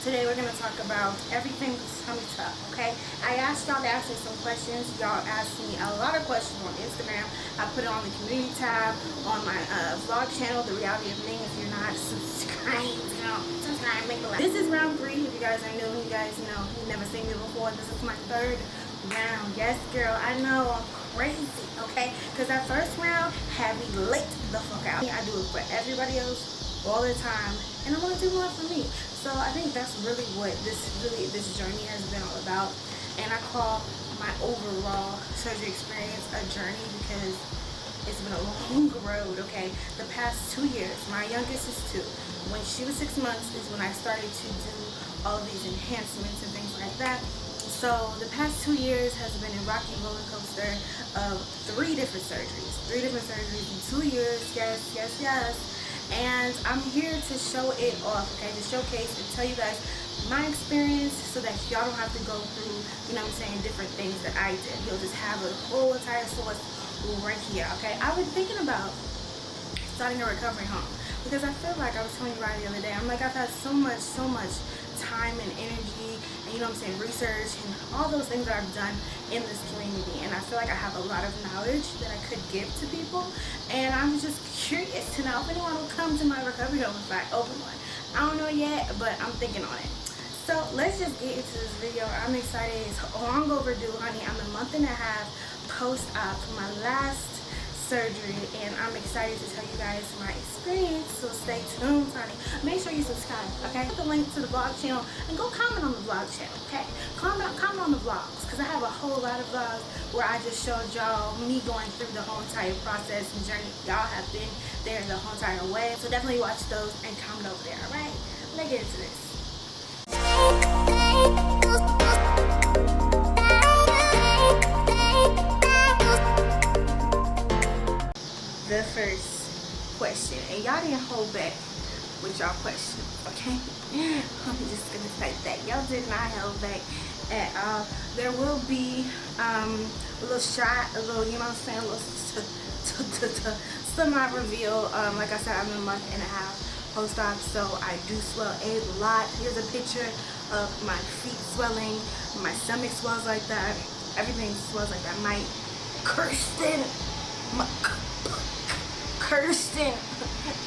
Today we're going to talk about everything tummy tuck, okay? I asked y'all to ask me some questions. Y'all asked me a lot of questions on Instagram. I put it on the community tab, on my vlog channel, The Reality of Ming. If you're not subscribed, subscribe, make a like. This is round 3. If you guys are new, you guys know you've never seen me before. This is my 3rd round. Yes, girl, I know I'm crazy, okay? Because that first round had me late the fuck out. I do it for everybody else all the time, and I want to do more for me. So I think that's really what this journey has been all about. And I call my overall surgery experience a journey because it's been a long road, okay? The past 2 years, my youngest is 2. When she was 6 months is when I started to do all these enhancements and things like that. So the past 2 years has been a rocky roller coaster of 3 different surgeries. 3 different surgeries in 2 years, yes. And I'm here to show it off, okay? To showcase and tell you guys my experience so that y'all don't have to go through, you know what I'm saying, different things that I did. You'll just have a whole entire source right here, okay? I was thinking about starting a recovery home because I feel like I was telling you right the other day, I'm like, I've had so much time and energy and, you know what I'm saying, research and all those things that I've done in this community, and I feel like I have a lot of knowledge that I could give to people, and I'm just curious to know if anyone will come to my recovery home if I open one. I don't know yet, but I'm thinking on it. So let's just get into this video. I'm excited. It's long overdue, honey. I'm a month and a half post-op for my last surgery, and I'm excited to tell you guys my experience, so stay tuned, honey. Make sure you subscribe, okay? Put the link to the vlog channel and go comment on the vlog channel, okay? Comment on the vlogs, because I have a whole lot of vlogs where I just showed y'all me going through the whole entire process and journey. Y'all have been there the whole entire way, so definitely watch those and comment over there, all right? Let's get into this. The first question, and y'all didn't hold back with y'all questions, okay? I'm just gonna say that y'all did not hold back at all. There will be a little shot, a little, you know what I'm saying, a little semi-reveal. Like I said, I'm a month and a half post-op, so I do swell a lot. Here's a picture of my feet swelling, my stomach swells like that, everything swells like that. My Kirsten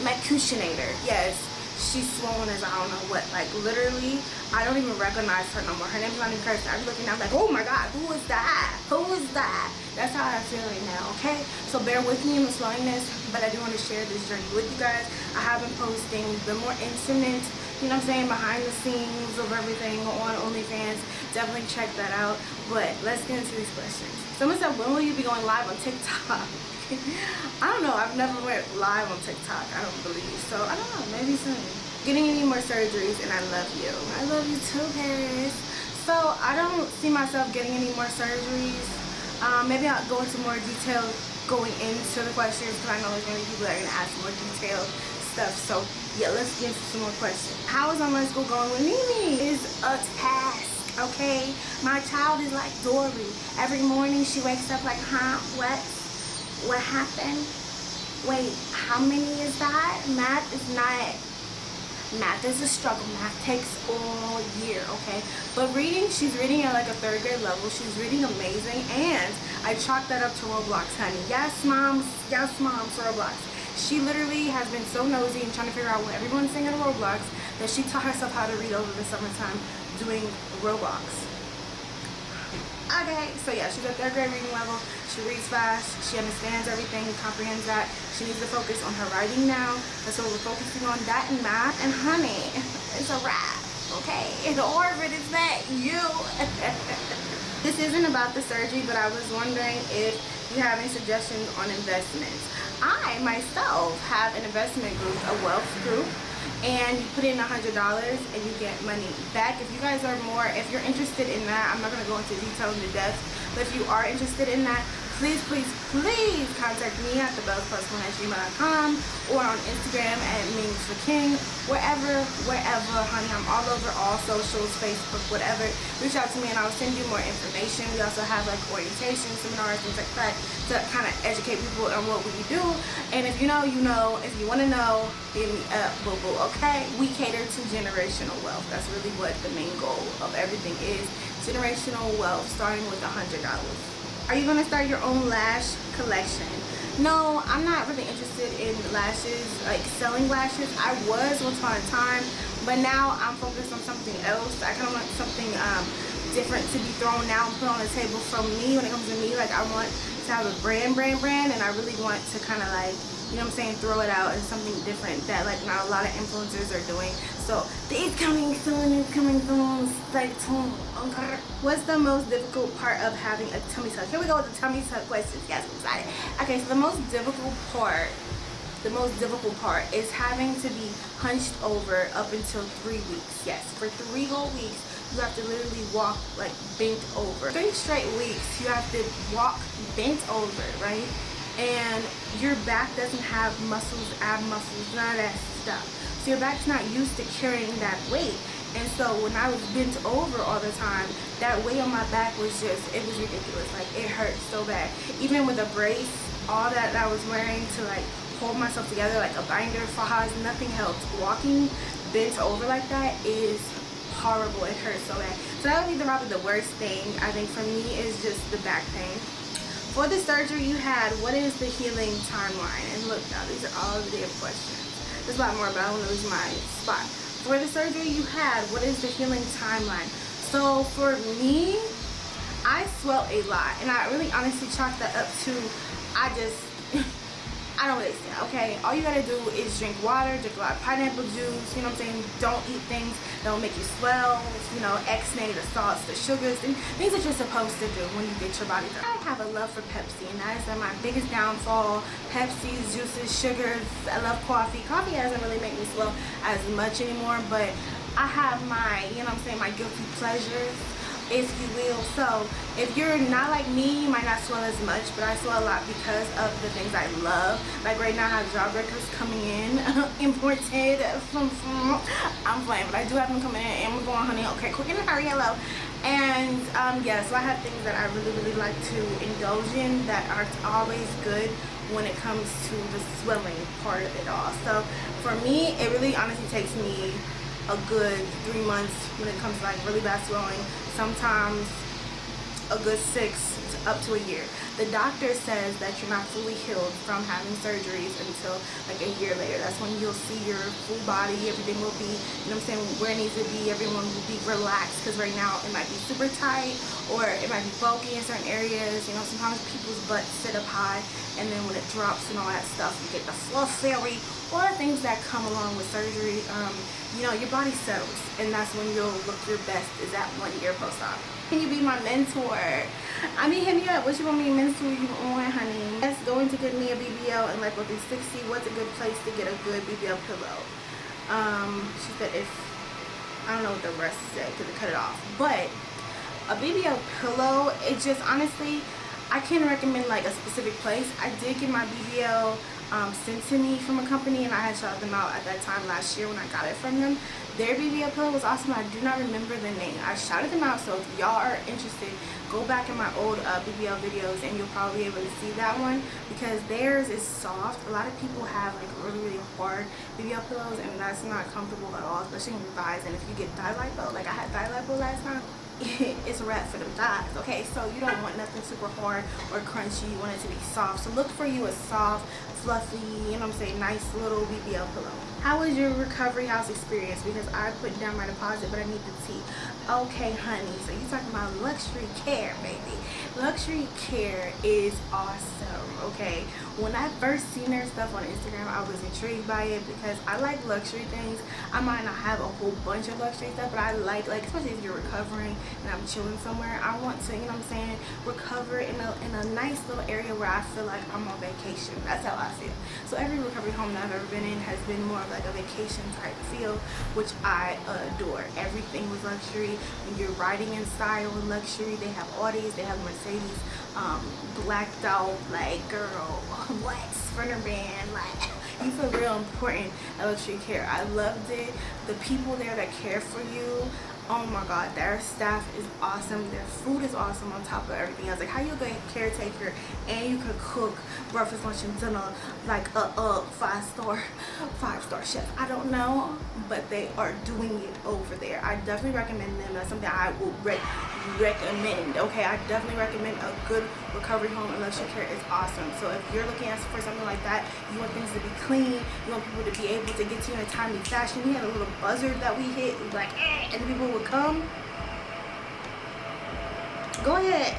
my cushionator, yes, she's swollen as I don't know what. Like literally, I don't even recognize her no more. Her name's not even Kirsten. I'm looking down like, oh my god, who is that? Who is that? That's how I feel right now, okay? So bear with me in the slowiness, but I do want to share this journey with you guys. I have been posting the more intimate, you know what I'm saying, behind the scenes of everything on OnlyFans. Definitely check that out. But let's get into these questions. Someone said, when will you be going live on TikTok? I don't know. I've never went live on TikTok. I don't believe. So I don't know. Maybe soon. Getting any more surgeries, and I love you. I love you too, Kare. So I don't see myself getting any more surgeries. Maybe I'll go into more detail going into the questions because I know there's going to be people that are going to ask more detailed stuff. So yeah, let's get into some more questions. How is online school going with Mimi? Is a task. Okay, my child is like Dory. Every morning she wakes up like, huh? What happened? Wait, how many is that? Math is a struggle. Math takes all year, okay? But reading, she's reading at like a 3rd grade level. She's reading amazing, and I chalk that up to Roblox, honey. Yes, moms, Roblox. She literally has been so nosy and trying to figure out what everyone's saying in Roblox that she taught herself how to read over the summertime doing Roblox. Okay, so yeah, she's at 3rd grade reading level. She reads fast. She understands everything, comprehends that. She needs to focus on her writing now. That's what we're focusing on, that and math. And honey, it's a wrap, okay? Or if it is that, you. This isn't about the surgery, but I was wondering if you have any suggestions on investments. I, myself, have an investment group, a wealth group. And you put in $100 and you get money back. If you guys are more, if you're interested in that, I'm not going to go into detail in the depth, but if you are interested in that, please contact me at thebellsplus1@gmail.com or on Instagram at Ming for King. Wherever, honey. I'm all over all socials, Facebook, whatever. Reach out to me and I'll send you more information. We also have like orientation seminars, things like that, to kind of educate people on what we do. And if you know, you know. If you want to know, hit me up, boo boo. Okay? We cater to generational wealth. That's really what the main goal of everything is. Generational wealth, starting with $100. Are you gonna start your own lash collection? No, I'm not really interested in lashes, like selling lashes. I was once upon a time, but now I'm focused on something else. I kind of want something different to be thrown out and put on the table from me. When it comes to me, like I want to have a brand, and I really want to kind of like, you know what I'm saying, throw it out as something different that like not a lot of influencers are doing. So it's coming soon, stay tuned. Okay. What's the most difficult part of having a tummy tuck? Here we go with the tummy tuck questions. Yes, I'm excited. Okay, so the most difficult part is having to be hunched over up until 3 weeks. Yes, for 3 whole weeks you have to literally walk like bent over. 3 straight weeks you have to walk bent over, right? And your back doesn't have muscles, ab muscles, none of that stuff. So your back's not used to carrying that weight. And so when I was bent over all the time, that weight on my back was just, it was ridiculous. Like it hurt so bad. Even with a brace, all that I was wearing to like hold myself together, like a binder, fajas, nothing helped. Walking bent over like that is horrible. It hurts so bad. So that would be probably the worst thing, I think, for me, is just the back pain. For the surgery you had, what is the healing timeline? And look now, these are all the damn questions. There's a lot more, but I don't want to lose my spot. For the surgery you had, what is the healing timeline? So for me, I swell a lot, and I really honestly chalk that up to I don't really stand, okay? All you gotta do is drink water, drink a lot of pineapple juice, you know what I'm saying? Don't eat things that will make you swell, you know, X-nay the salts, the sugars, and things that you're supposed to do when you get your body done. I have a love for Pepsi, and that is my biggest downfall. Pepsis, juices, sugars. I love coffee. Coffee doesn't really make me swell as much anymore, but I have my, you know what I'm saying, my guilty pleasures, if you will. So if you're not like me, you might not swell as much, but I swell a lot because of the things I love. Like right now I have jawbreakers coming in, imported from I'm playing, but I do have them coming in. Amazon, honey. Okay, quick and hurry, hello. And yeah, so I have things that I really like to indulge in that aren't always good when it comes to the swelling part of it all. So for me, it really honestly takes me a good 3 months when it comes to like really bad swelling. Sometimes a good 6 up to a year. The doctor says that you're not fully healed from having surgeries until like a year later. That's when you'll see your full body. Everything will be, you know what I'm saying, where it needs to be. Everyone will be relaxed, because right now it might be super tight or it might be bulky in certain areas. You know, sometimes people's butts sit up high, and then when it drops and all that stuff, you get the fluff fairy, all the things that come along with surgery. You know, your body settles, and that's when you'll look your best, is that 1 year post-op. Can you be my mentor? I mean, hit me up. What you want me to mentor you on, honey? Yes, going to get me a BBL and like with 360. What's a good place to get a good BBL pillow? She said if, I don't know what the rest said because it cut it off. But a BBL pillow, it just honestly, I can't recommend like a specific place. I did get my BBL sent to me from a company, and I had shouted them out at that time last year when I got it from them. Their BBL pillow was awesome. I do not remember the name. I shouted them out, so if y'all are interested, go back in my old BBL videos and you'll probably be able to see that one, because theirs is soft. A lot of people have like really hard BBL pillows, and that's not comfortable at all, especially in your thighs. And if you get thigh lipo, like I had thigh lipo last time, it's a wrap for them thighs. Okay, so you don't want nothing super hard or crunchy. You want it to be soft. So look for you a soft, fluffy, you know what I'm saying, nice little BBL pillow. How was your recovery house experience? Because I put down my deposit, but I need the tea. Okay, honey, so you talking about luxury care, baby. Luxury care is awesome, okay? When I first seen their stuff on Instagram, I was intrigued by it because I like luxury things. I might not have a whole bunch of luxury stuff, but I like especially if you're recovering and I'm chilling somewhere, I want to, you know what I'm saying, recover in a nice little area where I feel like I'm on vacation. That's how I I feel. So every recovery home that I've ever been in has been more of like a vacation type feel, which I adore. Everything was luxury. When you're riding in style and luxury, they have Audis, they have Mercedes, blacked out, like, girl, what? Sprinter band, like, you feel real important at Luxury Care. I loved it. The people there that care for you, oh my god, their staff is awesome. Their food is awesome on top of everything else. Like, how you a good caretaker and you could cook breakfast, lunch, and dinner like a five-star chef? I don't know, but they are doing it over there. I definitely recommend them. That's something I would recommend. Okay, I definitely recommend a good recovery home, and Luxury Care is awesome. So if you're looking for something like that, you want things to be clean, you want people to be able to get to you in a timely fashion. We had a little buzzard that we hit, like, and people would come. Go ahead,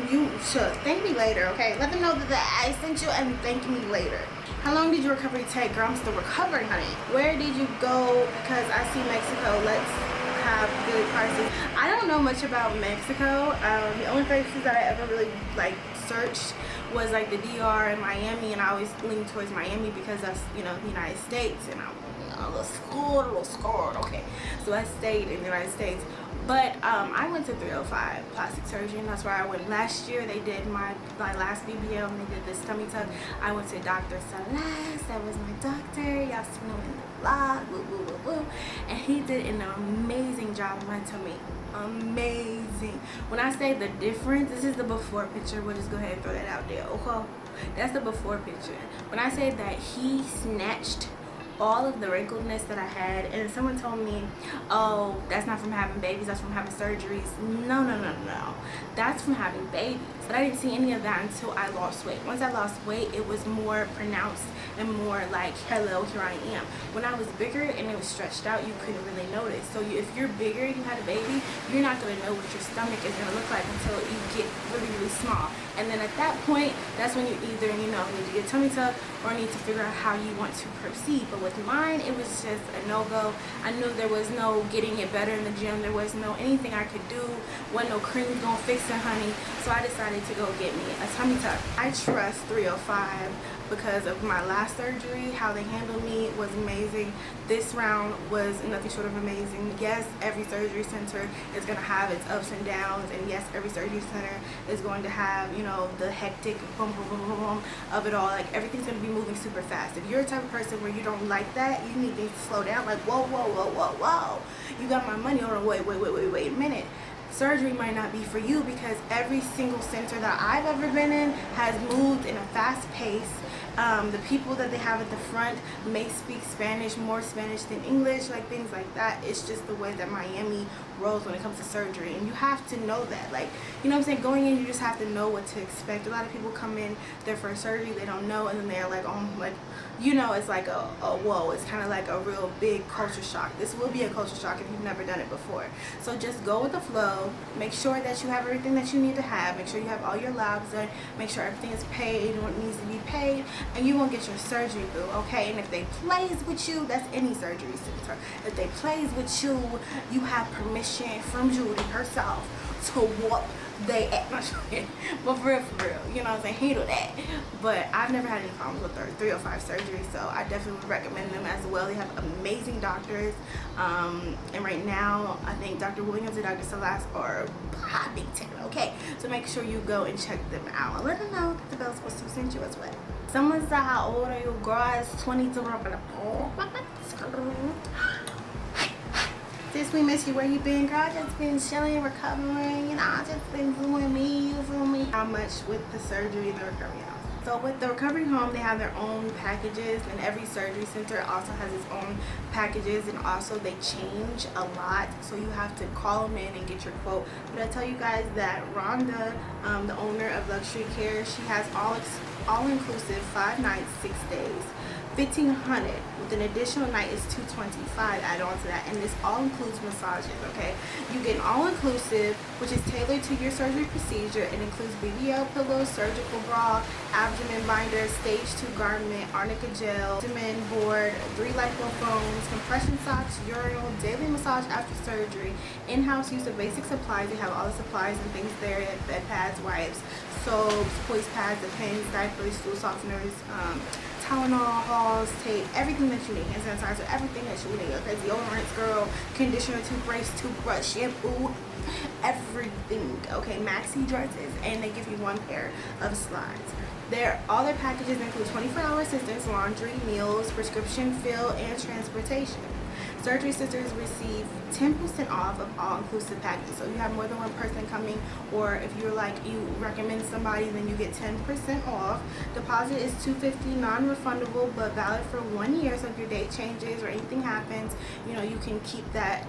you should thank me later, okay? Let them know that I sent you and thank me later. How long did your recovery take? Girl, I'm still recovering, honey. Where did you go? Because I see Mexico. Let's have good prices. I don't know much about Mexico. The only places that I ever really like searched was like the DR and Miami, and I always lean towards Miami because that's, you know, the United States, and I'm, you know, a little scared, okay? So I stayed in the United States. But I went to 305 plastic surgery, and that's where I went last year. They did my last BBL, and they did this tummy tuck. I went to Dr. Lash. That was my doctor. Y'all seen him in the vlog, woo, woo, woo, woo. And he did an amazing job on my tummy. Amazing. When I say the difference, this is the before picture. We'll just go ahead and throw that out there. Okay, that's the before picture. When I say that he snatched all of the wrinkledness that I had, and someone told me, oh, that's not from having babies, that's from having surgeries. No, that's from having babies. But I didn't see any of that until I lost weight. Once I lost weight, it was more pronounced and more like, hello, here I am. When I was bigger and it was stretched out, you couldn't really notice. So if you're bigger, you had a baby, you're not going to know what your stomach is going to look like until you get really, really small. And then at that point, that's when you either, you know, need to get a tummy tuck or need to figure out how you want to proceed. But with mine, it was just a no-go. I knew there was no getting it better in the gym. There was no anything I could do. Wasn't no cream gonna fix it, honey. So I decided to go get me a tummy tuck. I trust 305 because of my last surgery. How they handled me was amazing. This round was nothing short of amazing. Yes, every surgery center is going to have its ups and downs, and yes, every surgery center is going to have, you know, the hectic boom, boom, boom, boom, boom of it all. Like, everything's going to be moving super fast. If you're a type of person where you don't like that, you need to slow down. Like, whoa, whoa, whoa, whoa, whoa. You got my money. Hold on, wait a minute. Surgery might not be for you because every single center that I've ever been in has moved in a fast pace. The people that they have at the front may speak Spanish, more Spanish than English, like things like that. It's just the way that Miami rolls when it comes to surgery, and you have to know that. Like, you know what I'm saying? Going in, you just have to know what to expect. A lot of people come in their first surgery, they don't know, and then they're like, oh, like, you know, it's like a whoa. It's kind of like a real big culture shock. This will be a culture shock if you've never done it before. So just go with the flow. Make sure that you have everything that you need to have. Make sure you have all your labs done. Make sure everything is paid when it needs to be paid, and you won't get your surgery bill, okay? And if they plays with you, that's any surgery center. If they plays with you, you have permission from Judy herself to whoop they at my shit. But for real, you know what I'm saying, handle that. But I've never had any problems with 305 surgery, so I definitely would recommend them as well. They have amazing doctors, and right now I think Dr. Williams and Dr. Celeste are popping too, okay? So make sure you go and check them out and let them know that the bell's supposed to send you as well. Someone said, how old are you? Girl, it's 22. Sis, we miss you. Where you been, girl? I just been chilling, recovering, you know, I just been doing me, you feel me? How much with the surgery, the recovery home? So with the recovery home, they have their own packages, and every surgery center also has its own packages, and also they change a lot, so you have to call them in and get your quote. But I tell you guys that Rhonda, the owner of Luxury Care, she has all inclusive 5 nights, 6 days $1,500 with an additional night is $225 add on to that, and this all includes massages. Okay, you get an all-inclusive, which is tailored to your surgery procedure. It includes BBL pillows, surgical bra, abdomen binder, stage 2 garment, arnica gel, abdomen board, 3 lipophones, compression socks, urinal, daily massage after surgery, in-house use of basic supplies. They have all the supplies and things there: bed pads, wipes, soaps, poise pads, the pens, diapers, stool softeners, Tylenol, halls, tape, everything that you need, hand sanitizer, everything that you need. Okay, deodorants, girl, conditioner, toothbrush, shampoo, everything. Okay, maxi dresses, and they give you 1 pair of slides. All their packages include 24-hour assistance, laundry, meals, prescription fill, and transportation. Surgery Sisters receive 10% off of all-inclusive packages. So you have more than one person coming, or if you're like, you recommend somebody, then you get 10% off. Deposit is $250, non-refundable, but valid for 1 year. So if your date changes or anything happens, you know, you can keep that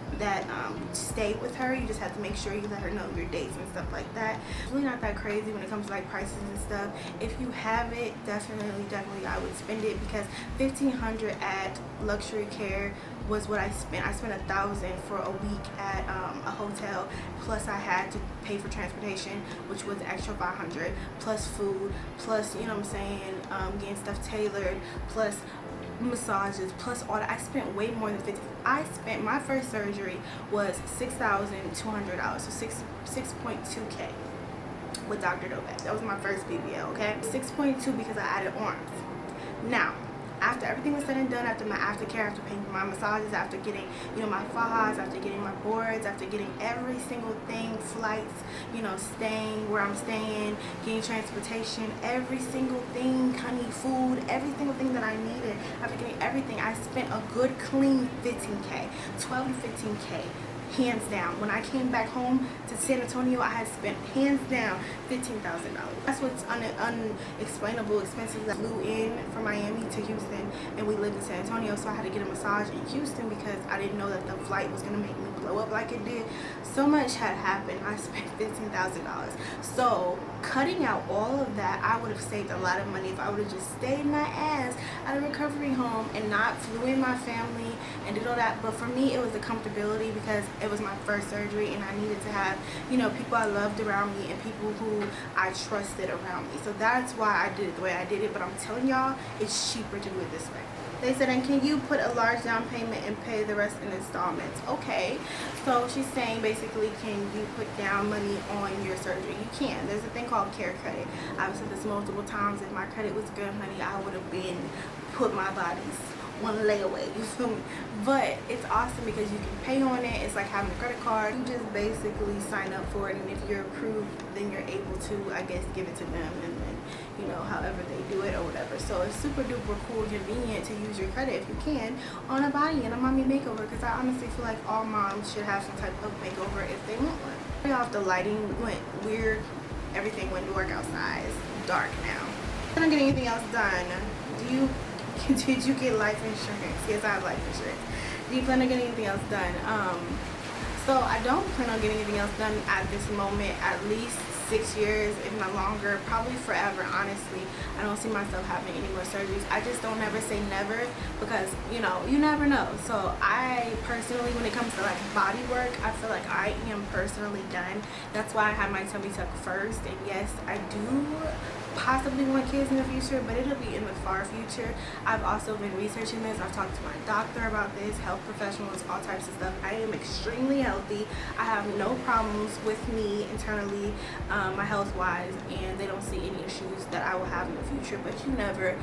stay with her. You just have to make sure you let her know your dates and stuff like that. It's really not that crazy when it comes to like prices and stuff. If you have it, definitely I would spend it, because $1,500 at luxurykare was what I spent. I spent $1,000 for a week at a hotel, plus I had to pay for transportation, which was extra $500, plus food, plus, you know what I'm saying, getting stuff tailored, plus massages, plus all that. I spent way more than my first surgery was $6,200, so 6.2K with Dr. Novak. That was my first BBL. Okay, 6.2 because I added arms. Now, after everything was said and done, after my aftercare, after paying for my massages, after getting, you know, my fajas, after getting my boards, after getting every single thing, flights, you know, staying where I'm staying, getting transportation, every single thing, honey, food, every single thing that I needed, after getting everything, I spent a good clean 15K, 12 to 15K. Hands down. When I came back home to San Antonio, I had spent hands down $15,000. That's what's unexplainable expenses. I flew in from Miami to Houston, and we lived in San Antonio, so I had to get a massage in Houston because I didn't know that the flight was gonna make me blow up like it did. So much had happened. I spent $15,000. So cutting out all of that, I would have saved a lot of money if I would have just stayed my ass at a recovery home and not flew in my family and did all that. But for me, it was the comfortability, because it was my first surgery, and I needed to have, you know, people I loved around me and people who I trusted around me. So that's why I did it the way I did it. But I'm telling y'all, it's cheaper to do it this way. They said, and can you put a large down payment and pay the rest in installments? Okay, so she's saying basically, can you put down money on your surgery? You can. There's a thing called Kare credit. I've said this multiple times. If my credit was good, honey, I would have been put my bodies one layaway, you feel me? But it's awesome because you can pay on it. It's like having a credit card. You just basically sign up for it, and if you're approved, then you're able to, I guess, give it to them, and then, you know, however they do it or whatever. So it's super duper cool, convenient to use your credit if you can on a body and a mommy makeover, because I honestly feel like all moms should have some type of makeover if they want one. Right off, the lighting went weird. Everything went dark outside. It's dark now. I don't get anything else done. Did you get life insurance? Yes, I have life insurance. Do you plan on getting anything else done? So I don't plan on getting anything else done at this moment, at least 6 years, if not longer, probably forever, honestly. I don't see myself having any more surgeries. I just don't ever say never, because, you know, you never know. So I personally, when it comes to like body work, I feel like I am personally done. That's why I have my tummy tuck first. And yes, I do possibly want kids in the future, but it'll be in the far future. I've also been researching this. I've talked to my doctor about this, health professionals, all types of stuff. I am extremely healthy. I have no problems with me internally, my health wise, and they don't see any issues that I will have in the future, but you never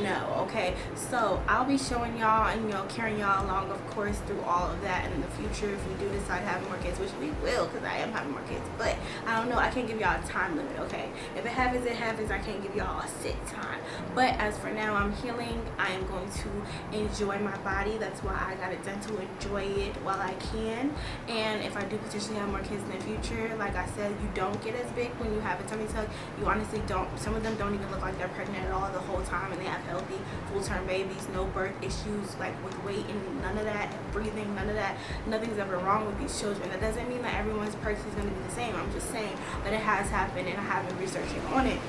know. Okay, so I'll be showing y'all and, you know, carrying y'all along, of course, through all of that. And in the future, if we do decide to have more kids, which we will, because I am having more kids, but I don't know, I can't give y'all a time limit. Okay, if it happens, it happens. I can't give y'all a set time. But as for now, I'm healing. I am going to enjoy my body. That's why I got it done, to enjoy it while I can. And if I do potentially have more kids in the future, like I said, you don't get as big when you have a tummy tuck. You honestly don't. Some of them don't even look like they're pregnant at all the whole time, and they have healthy full-term babies, no birth issues like with weight and none of that, breathing, none of that. Nothing's ever wrong with these children. That doesn't mean that everyone's person is going to be the same. I'm just saying that it has happened, and I have been researching on it.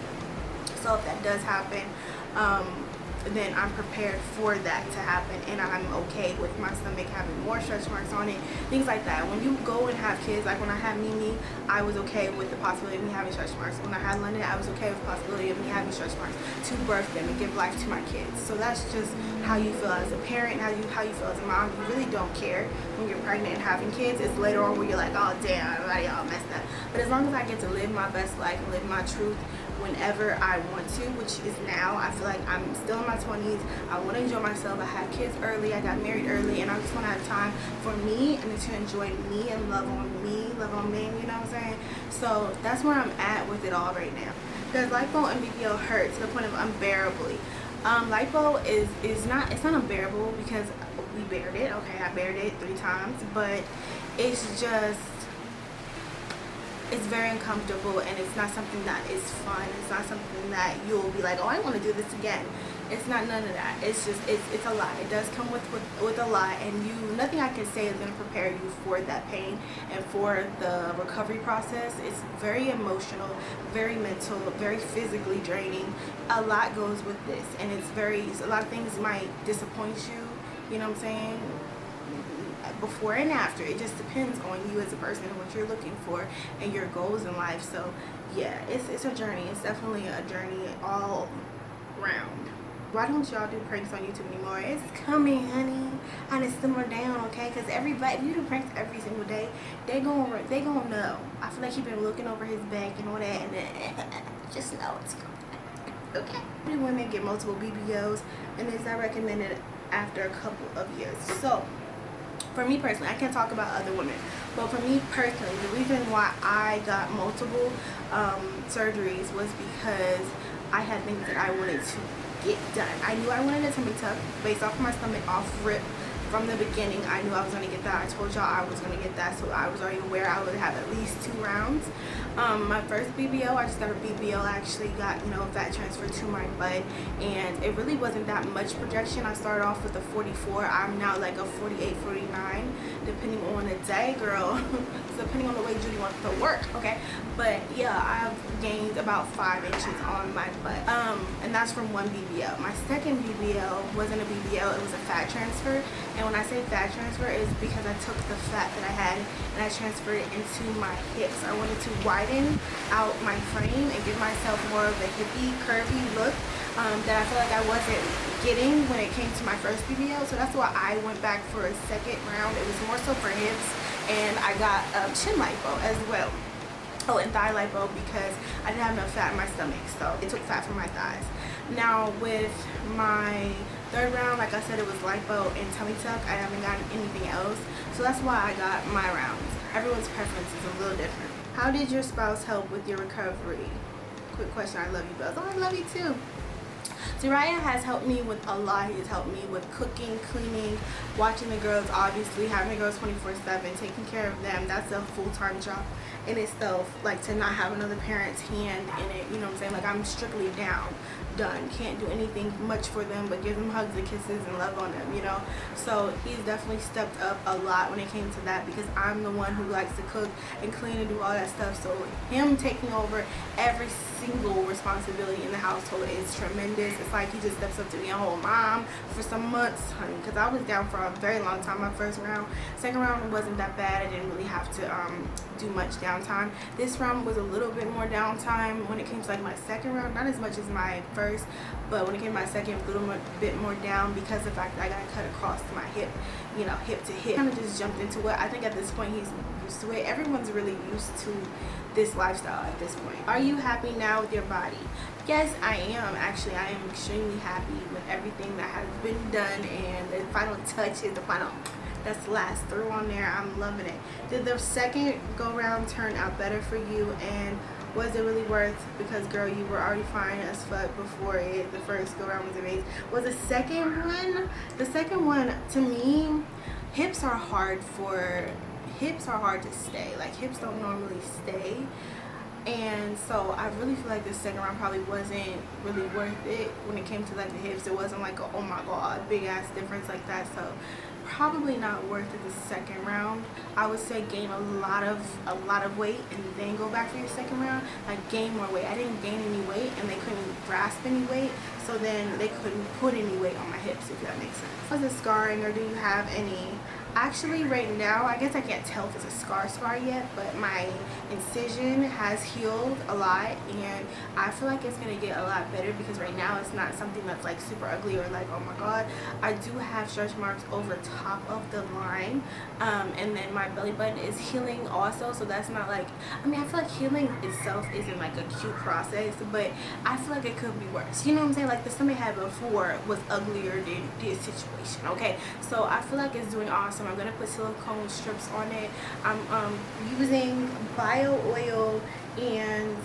So if that does happen, then I'm prepared for that to happen, and I'm okay with my stomach having more stretch marks on it, things like that. When you go and have kids, like when I had Mimi, I was okay with the possibility of me having stretch marks. When I had London, I was okay with the possibility of me having stretch marks to birth them and give life to my kids. So that's just how you feel as a parent, how you feel as a mom. You really don't care when you're pregnant and having kids. It's later on where you're like, oh damn, everybody all messed up. But as long as I get to live my best life and live my truth whenever I want to, which is now, I feel like I'm still in my 20s. I want to enjoy myself. I had kids early, I got married early, and I just want to have time for me and to enjoy me and love on Ming, you know what I'm saying? So that's where I'm at with it all right now. Does lipo and BBL hurt to the point of unbearably? Lipo is not, it's not unbearable because we bared it. Okay, I bared it 3 times, but it's just, it's very uncomfortable, and it's not something that is fun. It's not something that you'll be like, oh, I want to do this again. It's not none of that. It's just, it's a lot. It does come with a lot, and nothing I can say is going to prepare you for that pain and for the recovery process. It's very emotional, very mental, very physically draining. A lot goes with this, and a lot of things might disappoint you, you know what I'm saying? Before and after, it just depends on you as a person and what you're looking for and your goals in life. So yeah, it's a journey. It's definitely a journey all round. Why don't y'all do pranks on YouTube anymore? It's coming, honey. I need to simmer down, okay? Because everybody, if you do pranks every single day, they gonna know. I feel like you've been looking over his back and all that, and then just know it's coming. Okay. Many women get multiple BBLs, and it's not recommended after a couple of years. So for me personally, I can't talk about other women, but for me personally, the reason why I got multiple surgeries was because I had things that I wanted to get done. I knew I wanted a tummy tuck based off of my stomach off rip. From the beginning, I knew I was going to get that. I told y'all I was going to get that, so I was already aware I would have at least 2 rounds. My first BBL, I just got a BBL. I actually got, a fat transfer to my butt, and it really wasn't that much projection. I started off with a 44. I'm now like a 48, 49, depending on the day, girl. Depending on the way Judy wants to work, okay? But yeah, I've gained about 5 inches on my butt, and that's from one BBL. My second BBL wasn't a BBL, it was a fat transfer. And when I say fat transfer, it's because I took the fat that I had and I transferred it into my hips. I wanted to widen out my frame and give myself more of a hippie, curvy look that I feel like I wasn't getting when it came to my first BBL. So that's why I went back for a second round. It was more so for hips, and I got chin lipo as well. Oh, and thigh lipo because I didn't have enough fat in my stomach, so it took fat from my thighs. Now with my third round, like I said, it was lipo and tummy tuck. I haven't gotten anything else, so that's why I got my rounds. Everyone's preference is a little different. How did your spouse help with your recovery? Quick question. I love you both. Oh, I love you too. Uriah has helped me with a lot. He's helped me with cooking, cleaning, watching the girls, obviously, having the girls 24/7, taking care of them. That's a full-time job in itself, like to not have another parent's hand in it, you know what I'm saying? Like I'm strictly down, done, can't do anything much for them but give them hugs and kisses and love on them, So he's definitely stepped up a lot when it came to that, because I'm the one who likes to cook and clean and do all that stuff. So him taking over every single responsibility in the household is tremendous. It's like he just steps up to be a whole mom for some months, honey, because I was down for a very long time. My first round, second round wasn't that bad. I didn't really have to do much downtime. This round was a little bit more downtime when it came to like my second round, not as much as my first, but when it came to my second, a little bit more down because of the fact that I got cut across my hip, hip to hip. Kind of just jumped into it. I think at this point he's used to it. Everyone's really used to this lifestyle at this point. Are you happy now with your body? Yes, I am. Actually, I am extremely happy with everything that has been done, and the final touch is the final. That's the last through on there. I'm loving it. Did the second go round turn out better for you, and was it really worth? Because girl, you were already fine as fuck before it. The first go round was amazing. Was the second one? The second one, to me, hips are hard to stay. Like hips don't normally stay. And so I really feel like the second round probably wasn't really worth it when it came to like the hips. It wasn't like a, oh my god, big ass difference like that. So probably not worth it the second round. I would say gain a lot of weight and then go back for your second round. Like gain more weight. I didn't gain any weight and they couldn't grasp any weight, so then they couldn't put any weight on my hips, if that makes sense. Was it scarring, or do you have any? Actually, right now, I guess I can't tell if it's a scar yet, but my incision has healed a lot, and I feel like it's gonna get a lot better because right now it's not something that's like super ugly or like, oh my god. I do have stretch marks over top of the line, and then my belly button is healing also, so that's not like, I mean, I feel like healing itself isn't like a cute process, but I feel like it could be worse. You know what I'm saying? Like the stomach I had before was uglier than this situation. Okay, so I feel like it's doing awesome. I'm gonna put silicone strips on it. I'm using bio oil, and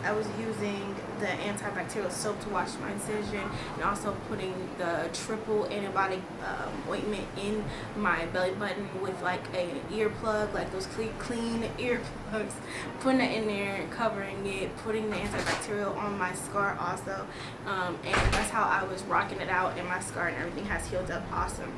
I was using the antibacterial soap to wash my incision, and also putting the triple antibiotic ointment in my belly button with like a earplug, like those clean earplugs, putting it in there, covering it, putting the antibacterial on my scar also, and that's how I was rocking it out, and my scar and everything has healed up awesome.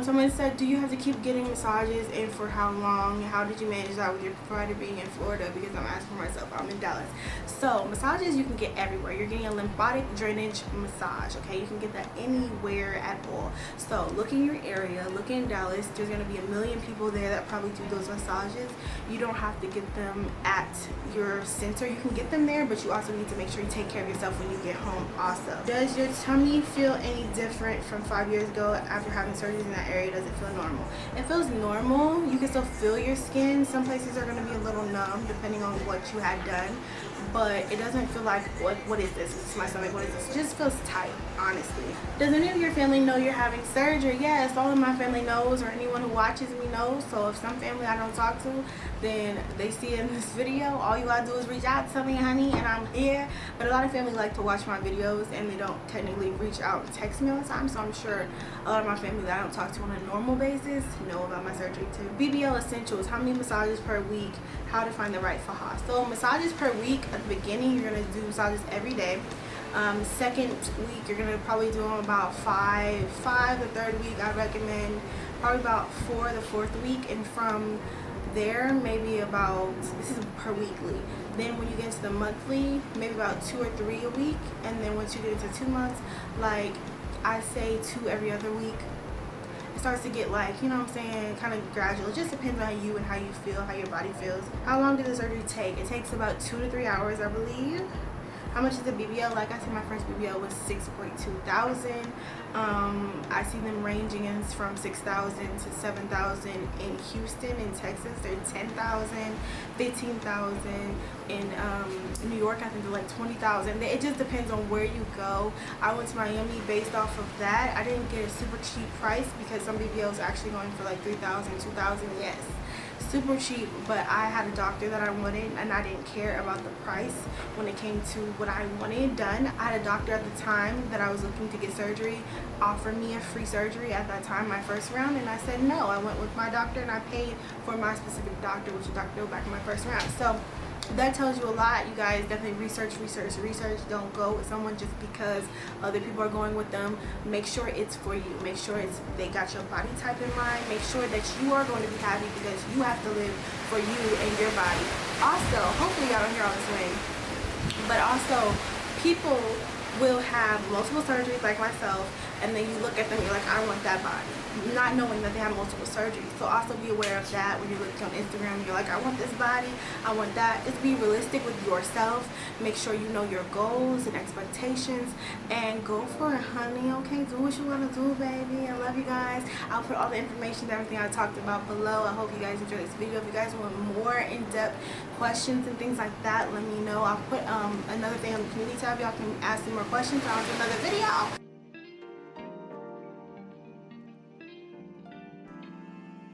Someone said, do you have to keep getting massages, and for how long? How did you manage that with your provider being in Florida? Because I'm asking myself, I'm in Dallas. So massages you can get everywhere. You're getting a lymphatic drainage massage, okay? You can get that anywhere at all. So look in your area, look in Dallas. There's gonna be a million people there that probably do those massages. You don't have to get them at your center. You can get them there, but you also need to make sure you take care of yourself when you get home also. Does your tummy feel any different from 5 years ago after having surgery in that area? Does it feel normal? It feels normal. You can still feel your skin. Some places are going to be a little numb depending on what you had done, but it doesn't feel like, what is this? It's my stomach. What is this? It just feels tight, honestly. Does any of your family know you're having surgery? Yes, all of my family knows, or anyone who watches me knows. So if some family I don't talk to, then they see it in this video. All you gotta do is reach out to me, honey, and I'm here. But a lot of family like to watch my videos, and they don't technically reach out and text me all the time, so I'm sure a lot of my family that I don't talk to on a normal basis know about my surgery too. BBL essentials: how many massages per week? How to find the right faja. So massages per week, at the beginning you're gonna do massages every day. Second week you're gonna probably do them about five. The third week I recommend probably about 4 the fourth week, and from there maybe about, this is per weekly, then when you get into the monthly, maybe about 2 or 3 a week, and then once you get into 2 months, like I say 2 every other week. It starts to get like, you know what I'm saying, kind of gradual. It just depends on you and how you feel, how your body feels. How long did the surgery take? It takes about 2 to 3 hours, I believe. How much is the BBL? Like I said, my first BBL was 6.2 thousand. I see them ranging in from 6,000 to 7,000 in Houston. In Texas, they're 10,000, 15,000. In New York, I think they're like 20,000. It just depends on where you go. I went to Miami based off of that. I didn't get a super cheap price because some BBLs are actually going for like 3,000, 2,000. Yes, super cheap, but I had a doctor that I wanted, and I didn't care about the price when it came to what I wanted done. I had a doctor at the time that I was looking to get surgery offer me a free surgery at that time, my first round, and I said no. I went with my doctor, and I paid for my specific doctor, which is Dr. Bill, back in my first round. So that tells you a lot. You guys definitely research. Don't go with someone just because other people are going with them. Make sure it's for you. Make sure they got your body type in mind. Make sure that you are going to be happy because you have to live for you and your body. Also, hopefully y'all don't hear all this rain, but also people will have multiple surgeries like myself, and then you look at them, you're like, I want that body, not knowing that they have multiple surgeries. So also be aware of that when you're looking on Instagram. You're like, I want this body, I want that. Just be realistic with yourself. Make sure you know your goals and expectations, and go for it, honey. Okay, do what you want to do, baby. I love you guys. I'll put all the information, everything I talked about below. I hope you guys enjoyed this video. If you guys want more in-depth questions and things like that, let me know. I'll put another thing on the community tab. Y'all can ask me more questions. I'll do another video.